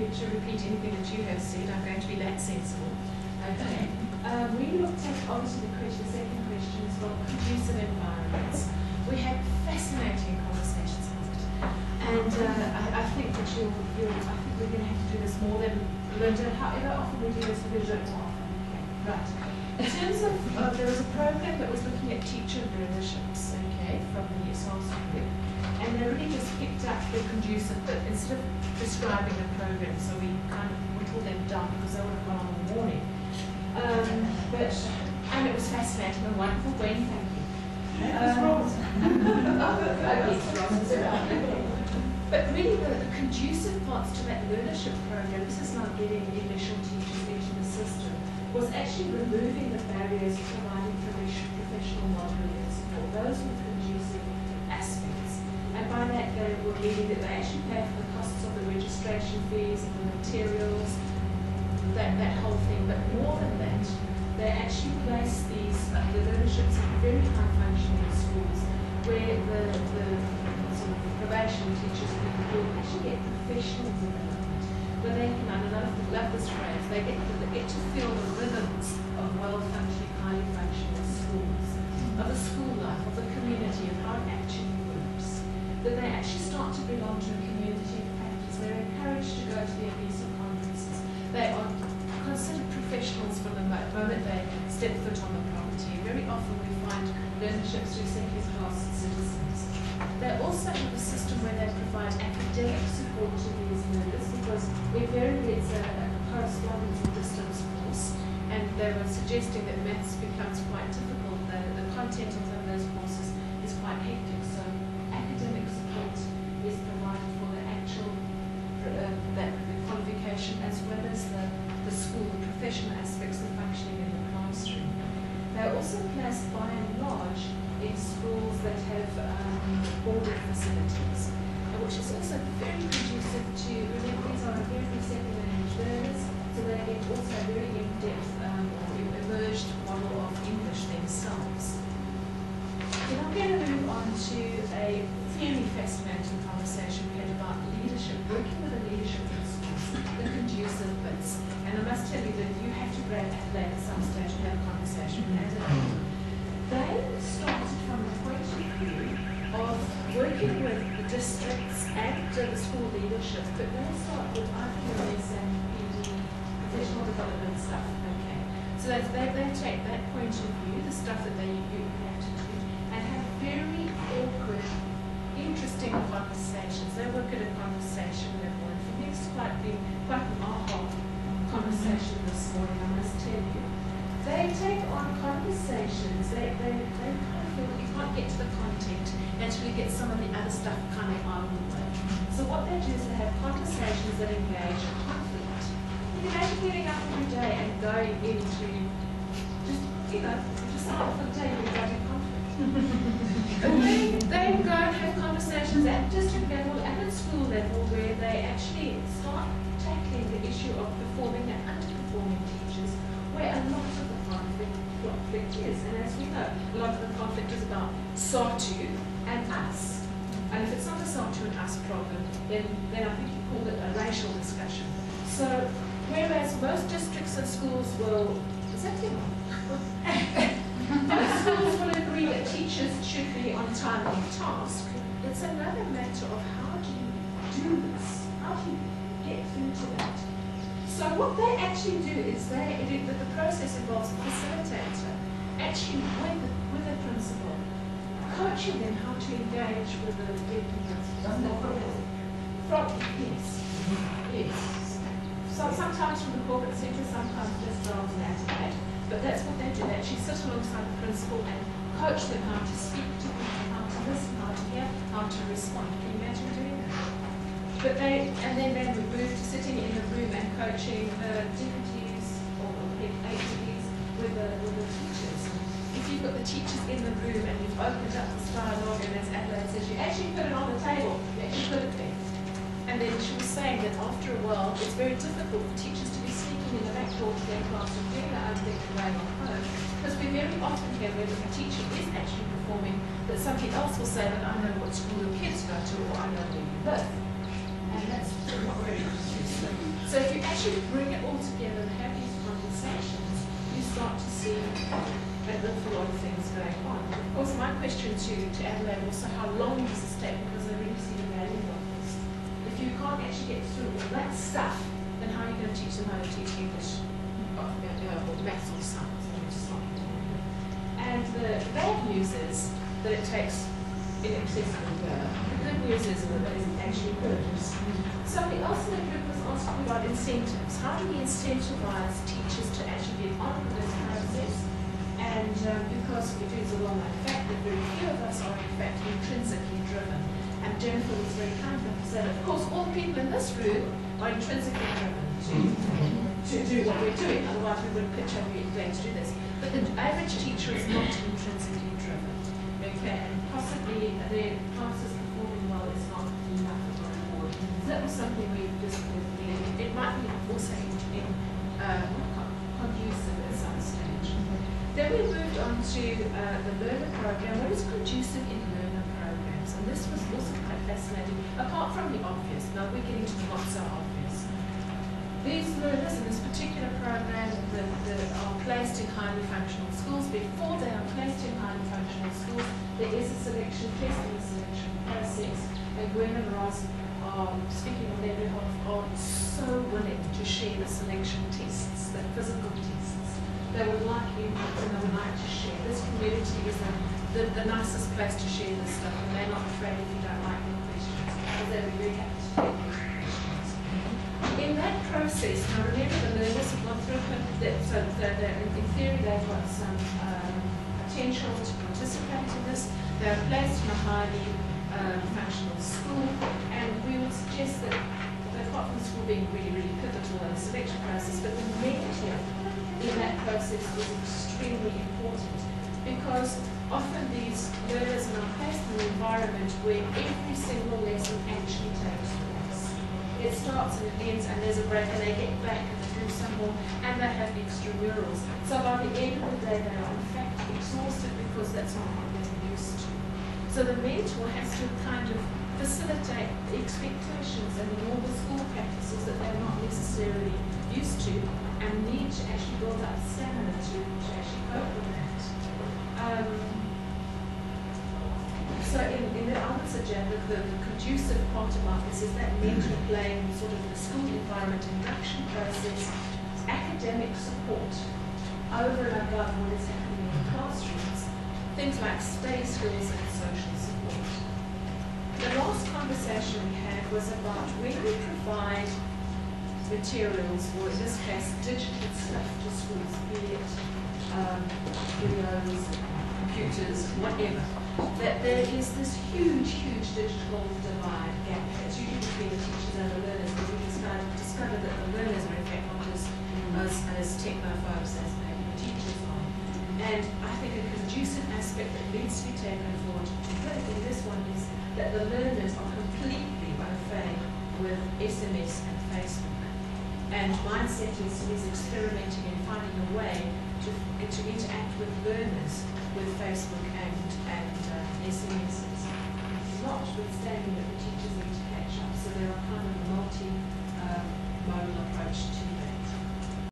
to repeat anything that you have said. I'm going to be that sensible. Okay. We looked at, obviously, the second question is about conducive environments. We had fascinating conversations on it. And I think that I think we're going to have to do this more than Linda. However often we do this, we'll do it more often. Okay. Right. In terms of, there was a program that was looking at teacher leaderships, okay, from the SARS group. And they really just picked up the conducive bit instead of describing the program. So we kind of whittled them down because they would have gone on the morning. And it was fascinating and wonderful. Wayne, thank you. But really the conducive parts to that leadership program, this is not getting initial teachers, teaching assistant, was actually removing the barriers, providing professional modeling and support. Those were conducive aspects. And by that they were meaning that they actually pay for the costs of the registration fees and the materials, that whole thing. But more than that, they actually place these the leaderships in very high functioning schools where the sort of probation teachers will actually get professional development, where they can, I love this phrase, they get to feel the rhythms of well-functioning, highly functioning schools, of the school life, of the community, of how it actually works. That they actually start to belong to a community of practice. They're encouraged to go to the EBISA conferences. They are considered professionals from the moment they step foot on the property. Very often we find learnerships through second-class citizens. They also have a system where they provide academic support to these learners because invariably it's a correspondence or distance course, and they were suggesting that maths becomes quite difficult. The content of some of those courses is quite hectic, so academic support is provided for the actual the qualification as well as the school, the professional aspects of functioning in the classroom. They're also placed by and large in schools that have boarding facilities, which is also very conducive to, remember these are very second language learners, so they get also very in-depth or emerged model of English themselves. Then I'm going to move on to a very fascinating conversation we had about leadership, working with the leadership in schools, the conducive bits. And I must tell you that you have to grab Adelaide at some stage and have a conversation with Adelaide. They started from the point of view of working with the districts and the school leadership, but they start with IPS and PD, professional development stuff. Okay. So they take that point of view, the stuff that you have to do, and have very awkward, interesting conversations. They work at a conversation level, and for me it's quite an aha conversation this morning, I must tell you. They take on conversations, they kind of feel that you can't get to the content until you get some of the other stuff kind of out of the way. So what they do is they have conversations that engage conflict. You can imagine getting up every day and going into just, decide for the day you're going to conflict. They go and have conversations at district level and at school level where they actually start tackling the issue of performing and underperforming teachers, where a lot of the conflict is. And as we know, a lot of the conflict is about SARTU and us. And if it's not a SARTU and us problem, then I think you call it a racial discussion. So, whereas most districts and schools will, is that him? Most schools will agree that teachers should be on time on task. It's another matter of how do you do this? How do you get through to that? So what they actually do is the process involves a facilitator, actually with the principal, coaching them how to engage with the students. Yes. So sometimes from the corporate sector, sometimes just rather than that. But that's what they do. They actually sit alongside the principal and coach them how to speak to people, how to listen, how to hear, how to respond. Can you imagine doing that? But and then they move to sitting in the room and coaching the deputies or ATDs with the teachers. If you've got the teachers in the room and you've opened up this dialogue, and as Adelaide says, you actually put it on the table, you actually put it there. And then she was saying that after a while, it's very difficult for teachers to be sneaking in the back door to their class and doing their own thing and going on home. Because we very often hear when a teacher is actually performing that somebody else will say that I know what school your kids go to or I know where you live. And that's not very interesting. once you bring it all together and have these conversations, you start to see an awful lot of things going on. Of course, my question to Adelaide also, how long does this take? Because I really see the value of this. If you can't actually get through all that stuff, then how are you going to teach them how to teach English or maths or science? And the bad news is that it takes in excess of a year. The good news is that it actually works. Somebody else in the group was asking about incentives. How do we incentivize teachers to actually get on with this process? And because we do it along that fact that very few of us are in fact intrinsically driven. And Jennifer was very kind enough to say that, of course, all the people in this room are intrinsically driven to do what we're doing. Otherwise, we wouldn't pitch over your day to do this. But the average teacher is not intrinsically driven. Okay, and possibly their classes performing well is not enough of a reward. So that was something we discussed with me. It might be also in Conducive at some stage. Then we moved on to the learner program. What is Conducive in learner programs? And this was also quite fascinating, apart from the obvious. Now we're getting to the not so obvious. These learners in this particular program are placed in highly functional schools. Before they are placed in highly functional schools, there is a selection test and a selection process. And Gwen and Ross are, speaking on their behalf, are so willing to share the selection tests, the physical tests. They would like input and they would like to share. This community is the nicest place to share this stuff, and they're not afraid if you don't like their questions, because they'll be very happy to take your questions. In that process, now remember the learners have gone through that, so in theory they've got some potential to participate in this. They're placed in a highly functional school, and we would suggest that apart from the school being really, really pivotal in the selection process, but the mentor in that process was extremely important, because often these learners are placed in an environment where every single lesson actually takes place. It starts and it ends, and there's a break, and they get back and they do some more, and they have extramurals. So by the end of the day, they are in fact exhausted because that's not what they're used to. So the mentor has to kind of facilitate the expectations and the normal school practices that they're not necessarily used to, and need to actually build up stamina to actually cope with that. So in the answer, Jan, the conducive part about this is that mentor playing sort of the school environment induction process, academic support over and above what is happening in the classrooms, things like study skills and social support. The last conversation we had was about when we provide materials, or in this case, digital stuff to schools, be it videos, computers, whatever, that there is this huge, huge digital divide gap. It's usually between the teachers and the learners, but we discovered that the learners are in fact not as technophobes as maybe the teachers are. And I think a conducive aspect that needs to be taken forward in this one is that the learners are completely au fait with SMS and Facebook. And mindset is experimenting and finding a way to interact with learners with Facebook and SMSs. Notwithstanding that the teachers need to catch up, so there are kind of a multi-modal approach to